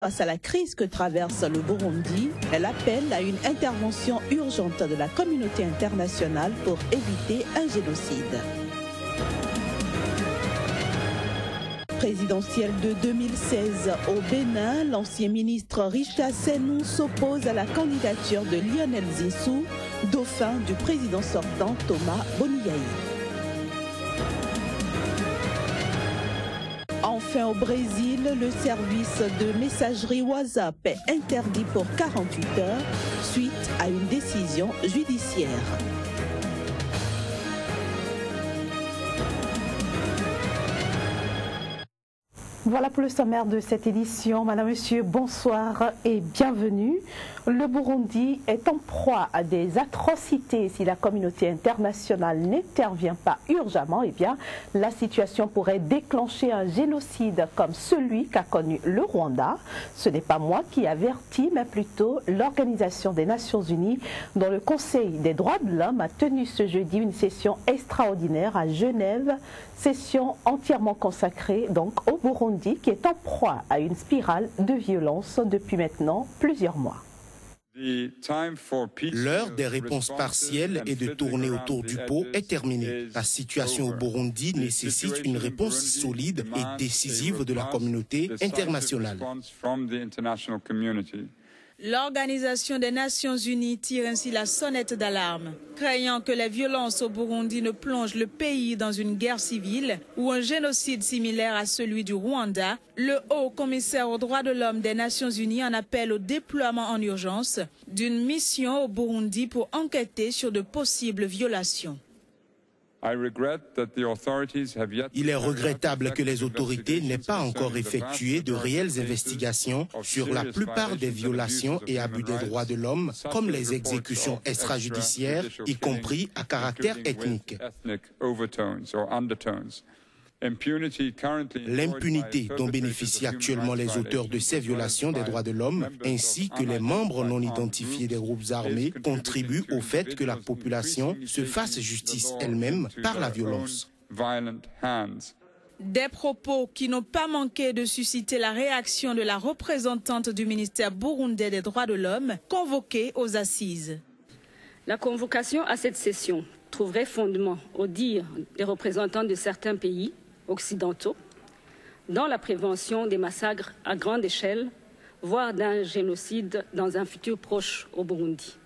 Face à la crise que traverse le Burundi, elle appelle à une intervention urgente de la communauté internationale pour éviter un génocide. Présidentielle de 2016 au Bénin, l'ancien ministre Richard Senou s'oppose à la candidature de Lionel Zinsou, dauphin du président sortant Thomas Boniaï. Enfin au Brésil, le service de messagerie WhatsApp est interdit pour 48 heures suite à une décision judiciaire. Voilà pour le sommaire de cette édition. Madame, Monsieur, bonsoir et bienvenue. Le Burundi est en proie à des atrocités. Si la communauté internationale n'intervient pas urgemment, eh bien, la situation pourrait déclencher un génocide comme celui qu'a connu le Rwanda. Ce n'est pas moi qui avertis, mais plutôt l'Organisation des Nations Unies, dont le Conseil des droits de l'homme a tenu ce jeudi une session extraordinaire à Genève, session entièrement consacrée donc au Burundi, qui est en proie à une spirale de violence depuis maintenant plusieurs mois. L'heure des réponses partielles et de tourner autour du pot est terminée. La situation au Burundi nécessite une réponse solide et décisive de la communauté internationale. L'Organisation des Nations Unies tire ainsi la sonnette d'alarme, craignant que les violences au Burundi ne plongent le pays dans une guerre civile ou un génocide similaire à celui du Rwanda. Le haut commissaire aux droits de l'homme des Nations Unies en appelle au déploiement en urgence d'une mission au Burundi pour enquêter sur de possibles violations. Il est regrettable que les autorités n'aient pas encore effectué de réelles investigations sur la plupart des violations et abus des droits de l'homme, comme les exécutions extrajudiciaires, y compris à caractère ethnique. L'impunité dont bénéficient actuellement les auteurs de ces violations des droits de l'homme, ainsi que les membres non identifiés des groupes armés, contribuent au fait que la population se fasse justice elle-même par la violence. Des propos qui n'ont pas manqué de susciter la réaction de la représentante du ministère burundais des droits de l'homme, convoquée aux assises. La convocation à cette session trouverait fondement au dire des représentants de certains pays occidentaux dans la prévention des massacres à grande échelle, voire d'un génocide dans un futur proche au Burundi.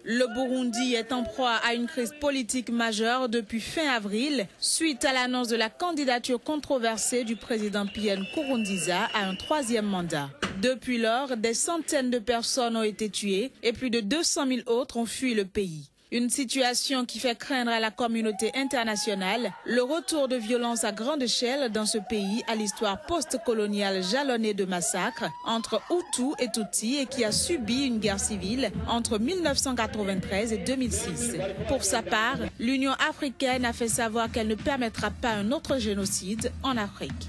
Le Burundi est en proie à une crise politique majeure depuis fin avril, suite à l'annonce de la candidature controversée du président Pierre Nkurunziza à un troisième mandat. Depuis lors, des centaines de personnes ont été tuées et plus de 200 000 autres ont fui le pays. Une situation qui fait craindre à la communauté internationale le retour de violence à grande échelle dans ce pays à l'histoire post-coloniale jalonnée de massacres entre Hutus et Tutsis et qui a subi une guerre civile entre 1993 et 2006. Pour sa part, l'Union africaine a fait savoir qu'elle ne permettra pas un autre génocide en Afrique.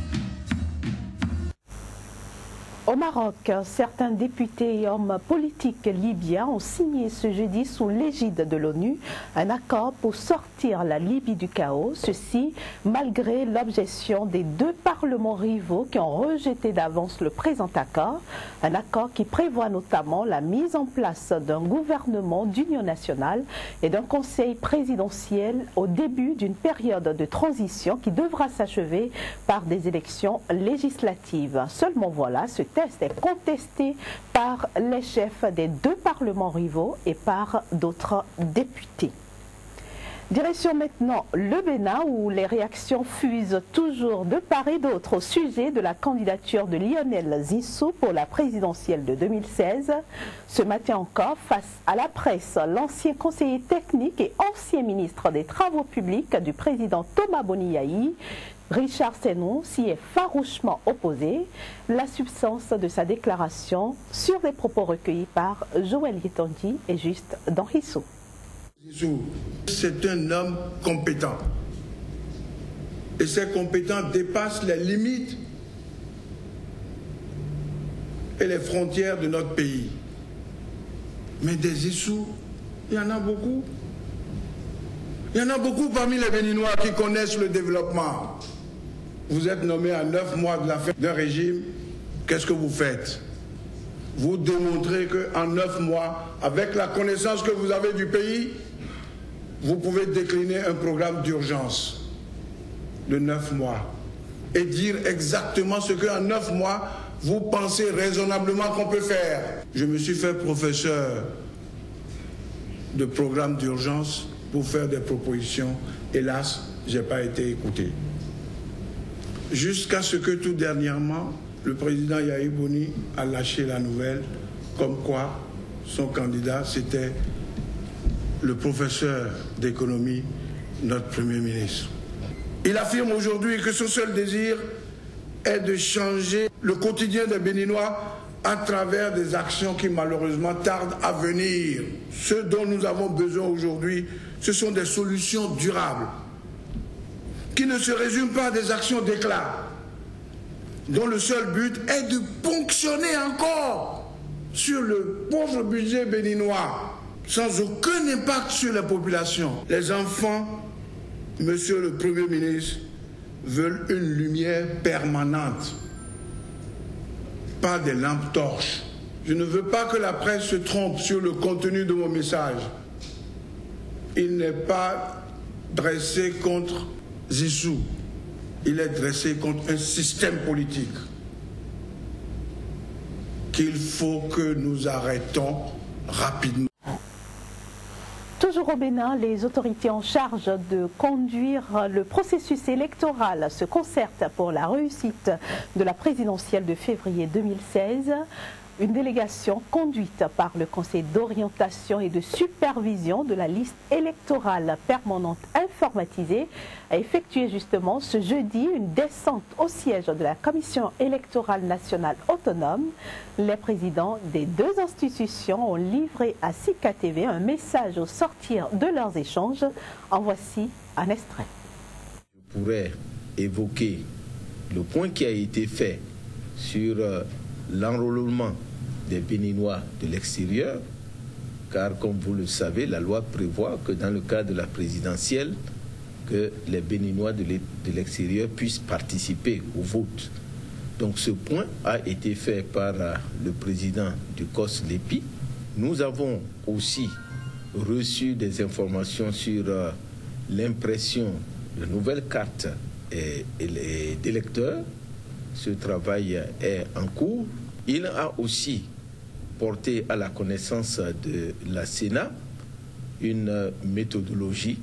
Au Maroc, certains députés et hommes politiques libyens ont signé ce jeudi sous l'égide de l'ONU un accord pour sortir la Libye du chaos, ceci malgré l'objection des deux parlements rivaux qui ont rejeté d'avance le présent accord, un accord qui prévoit notamment la mise en place d'un gouvernement d'union nationale et d'un conseil présidentiel au début d'une période de transition qui devra s'achever par des élections législatives. Seulement voilà, ce texte est contesté par les chefs des deux parlements rivaux et par d'autres députés. Direction maintenant le Bénin où les réactions fusent toujours de part et d'autre au sujet de la candidature de Lionel Zinsou pour la présidentielle de 2016. Ce matin encore, face à la presse, l'ancien conseiller technique et ancien ministre des Travaux publics du président Thomas Boniaï, Richard Senou, s'y est farouchement opposé. La substance de sa déclaration sur des propos recueillis par Joël Yetanji est juste dans Hissou. C'est un homme compétent. Et ses compétences dépassent les limites et les frontières de notre pays. Mais des Issous, il y en a beaucoup. Il y en a beaucoup parmi les Béninois qui connaissent le développement. Vous êtes nommé à 9 mois de la fin d'un régime qu'est-ce que vous faites? Vous démontrez qu'en 9 mois, avec la connaissance que vous avez du pays, vous pouvez décliner un programme d'urgence de 9 mois et dire exactement ce qu'en 9 mois, vous pensez raisonnablement qu'on peut faire. Je me suis fait professeur de programme d'urgence pour faire des propositions. Hélas, je n'ai pas été écouté. Jusqu'à ce que tout dernièrement, le président Yahya Boni a lâché la nouvelle comme quoi son candidat, c'était le professeur d'économie, notre Premier ministre. Il affirme aujourd'hui que son seul désir est de changer le quotidien des Béninois à travers des actions qui malheureusement tardent à venir. Ce dont nous avons besoin aujourd'hui, ce sont des solutions durables, qui ne se résument pas à des actions d'éclat, dont le seul but est de ponctionner encore sur le pauvre budget béninois, sans aucun impact sur la population. Les enfants, monsieur le Premier ministre, veulent une lumière permanente, pas des lampes torches. Je ne veux pas que la presse se trompe sur le contenu de mon message. Il n'est pas dressé contre Zissou, il est dressé contre un système politique qu'il faut que nous arrêtons rapidement. Toujours au Bénin, les autorités en charge de conduire le processus électoral se concertent pour la réussite de la présidentielle de février 2016. Une délégation conduite par le Conseil d'orientation et de supervision de la liste électorale permanente informatisée a effectué justement ce jeudi une descente au siège de la Commission électorale nationale autonome. Les présidents des deux institutions ont livré à Sika TV un message au sortir de leurs échanges. En voici un extrait. Je pourrais évoquer le point qui a été fait sur l'enrôlement des Béninois de l'extérieur, car comme vous le savez, la loi prévoit que dans le cadre de la présidentielle, que les Béninois de l'extérieur puissent participer au vote. Donc ce point a été fait par le président du COS-LEPI. Nous avons aussi reçu des informations sur l'impression de nouvelles cartes d'électeurs. Ce travail est en cours. Il a aussi porté à la connaissance de la Sénat une méthodologie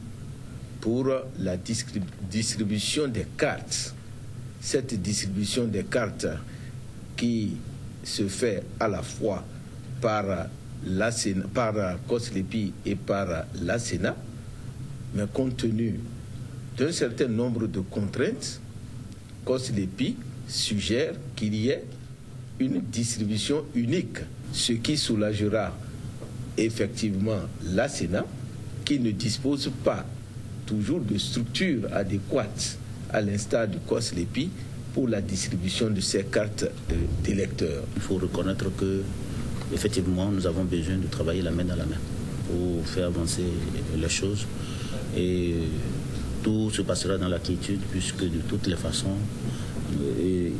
pour la distribution des cartes. Cette distribution des cartes qui se fait à la fois par la Sénat, par COS-LEPI et par la Sénat, mais compte tenu d'un certain nombre de contraintes, COS-LEPI suggère qu'il y ait une distribution unique, ce qui soulagera effectivement la Sénat, qui ne dispose pas toujours de structures adéquates, à l'instar du COS-LEPI, pour la distribution de ces cartes d'électeurs. Il faut reconnaître que, effectivement, nous avons besoin de travailler la main dans la main pour faire avancer les choses. Et tout se passera dans la quiétude, puisque de toutes les façons,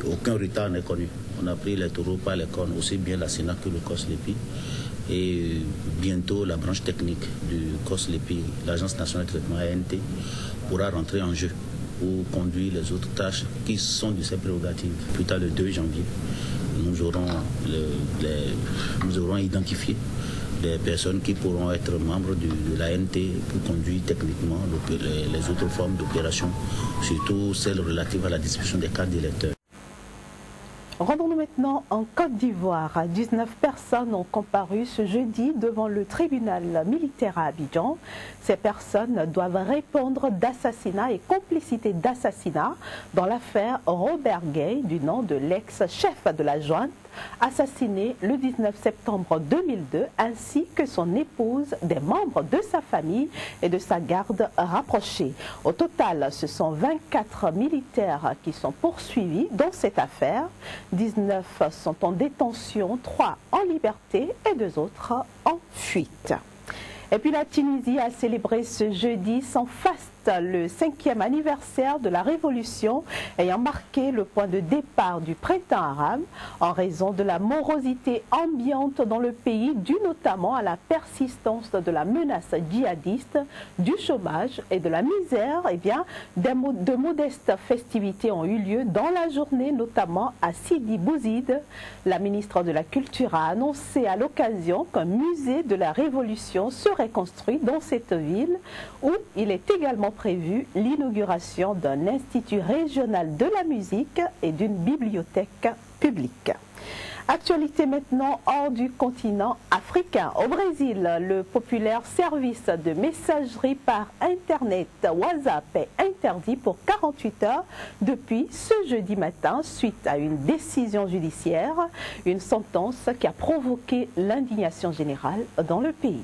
aucun retard n'est connu. On a pris les taureaux par les cornes, aussi bien la Sénat que le COS-LEPI. Et bientôt, la branche technique du COS-LEPI, l'Agence nationale de traitement ANT, pourra rentrer en jeu pour conduire les autres tâches qui sont de ses prérogatives. Plus tard, le 2 janvier, nous aurons identifié des personnes qui pourront être membres de l'ANT pour conduire techniquement les autres formes d'opération, surtout celles relatives à la distribution des cartes d'électeurs. Rendons-nous maintenant en Côte d'Ivoire. 19 personnes ont comparu ce jeudi devant le tribunal militaire à Abidjan. Ces personnes doivent répondre d'assassinat et complicité d'assassinat dans l'affaire Robert Gay, du nom de l'ex-chef de la junte, assassiné le 19 septembre 2002, ainsi que son épouse, des membres de sa famille et de sa garde rapprochée. Au total, ce sont 24 militaires qui sont poursuivis dans cette affaire. 19 sont en détention, 3 en liberté et 2 autres en fuite. Et puis la Tunisie a célébré ce jeudi son faste le 5e anniversaire de la révolution ayant marqué le point de départ du printemps arabe en raison de la morosité ambiante dans le pays due notamment à la persistance de la menace djihadiste, du chômage et de la misère. Eh bien, de modestes festivités ont eu lieu dans la journée, notamment à Sidi Bouzid. La ministre de la Culture a annoncé à l'occasion qu'un musée de la Révolution serait construit dans cette ville où il est également prévu l'inauguration d'un institut régional de la musique et d'une bibliothèque publique. Actualité maintenant hors du continent africain. Au Brésil, le populaire service de messagerie par Internet WhatsApp est interdit pour 48 heures depuis ce jeudi matin suite à une décision judiciaire, une sentence qui a provoqué l'indignation générale dans le pays.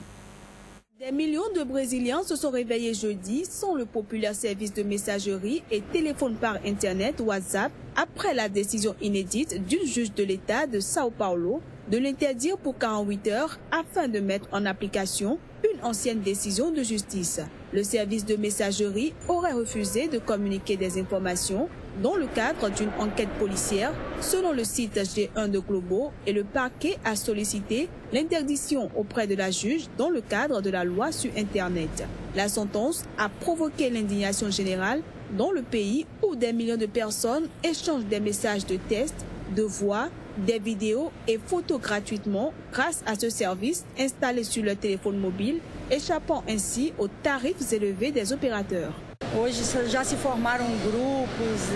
Des millions de Brésiliens se sont réveillés jeudi sans le populaire service de messagerie et téléphone par Internet WhatsApp après la décision inédite du juge de l'État de Sao Paulo de l'interdire pour 48 heures afin de mettre en application une ancienne décision de justice. Le service de messagerie aurait refusé de communiquer des informations dans le cadre d'une enquête policière, selon le site G1 de Globo, et le parquet a sollicité l'interdiction auprès de la juge dans le cadre de la loi sur Internet. La sentence a provoqué l'indignation générale dans le pays où des millions de personnes échangent des messages de test, de voix, des vidéos et photos gratuitement grâce à ce service installé sur leur téléphone mobile, échappant ainsi aux tarifs élevés des opérateurs.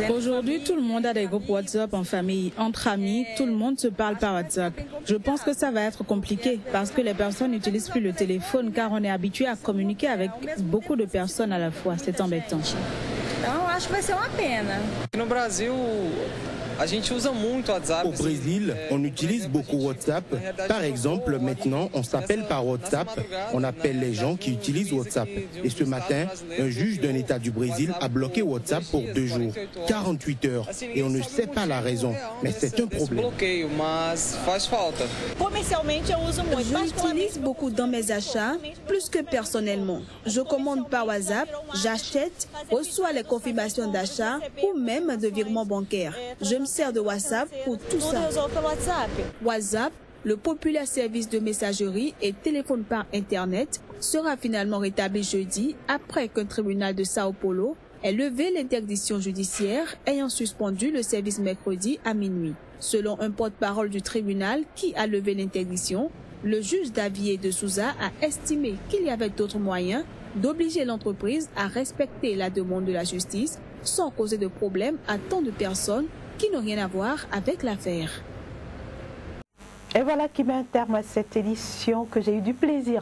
Aujourd'hui, tout le monde a des groupes WhatsApp en famille, entre amis, tout le monde se parle par WhatsApp. Je pense que ça va être compliqué parce que les personnes n'utilisent plus le téléphone car on est habitué à communiquer avec beaucoup de personnes à la fois. C'est embêtant. Au Brésil, on utilise beaucoup WhatsApp. Par exemple, maintenant, on s'appelle par WhatsApp. On appelle les gens qui utilisent WhatsApp. Et ce matin, un juge d'un État du Brésil a bloqué WhatsApp pour 2 jours, 48 heures. Et on ne sait pas la raison, mais c'est un problème. J'utilise beaucoup dans mes achats, plus que personnellement. Je commande par WhatsApp, j'achète, reçois les confirmations d'achat ou même de virements bancaires. Je me sers de WhatsApp pour tout ça. WhatsApp, le populaire service de messagerie et téléphone par Internet, sera finalement rétabli jeudi après qu'un tribunal de Sao Paulo ait levé l'interdiction judiciaire ayant suspendu le service mercredi à minuit. Selon un porte-parole du tribunal qui a levé l'interdiction, le juge Davi de Souza a estimé qu'il y avait d'autres moyens d'obliger l'entreprise à respecter la demande de la justice sans causer de problème à tant de personnes qui n'ont rien à voir avec l'affaire. Et voilà qui met un terme à cette édition que j'ai eu du plaisir